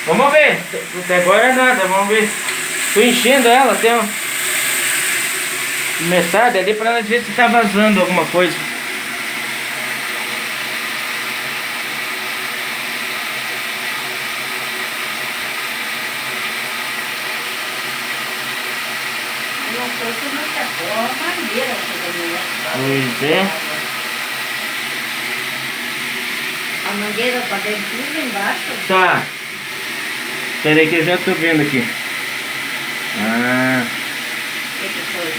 Vamos ver. Até agora é nada, vamos ver. Tô enchendo ela até metade ali pra ela ver se tá vazando alguma coisa. Não sei se não é boa a mangueira essa caminhonete. Pois é. A mangueira tá dentro tudo embaixo. Tá. Espera aí que eu já tô vendo aqui. Ah, O que foi?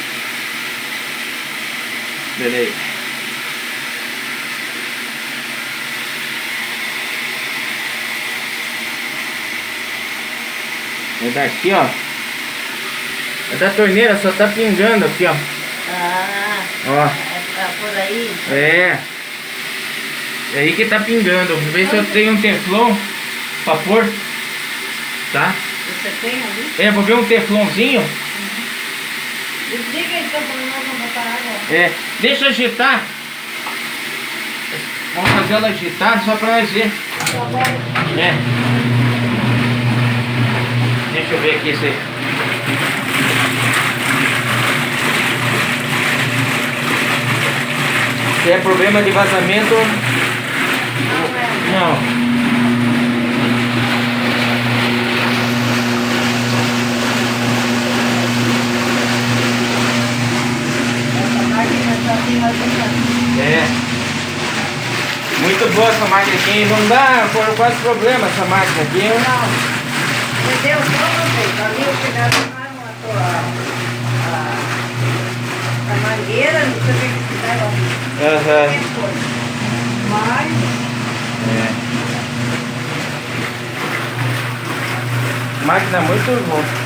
espera aí. É daqui, ó. É da torneira, só tá pingando aqui, ó. Ah, Ó. tá por aí. É. É aí que tá pingando. Vamos ver se eu tenho um teflon pra pôr. Tá? Você tem ali? É, vou ver um teflonzinho. Desliga então pra nós não botar água. É. Deixa eu agitar. Vamos fazer ela agitar só pra nós ver. Tá bom. É. Deixa eu ver aqui isso aí. Se é problema de vazamento. Não. É. Muito boa essa máquina aqui. Não dá, foram quase problema essa máquina aqui. Não. Entendeu? Todo jeito. Ali eu pegava a mangueira, não sei o que fizeram ali. Aham. Mas É. Máquina muito boa.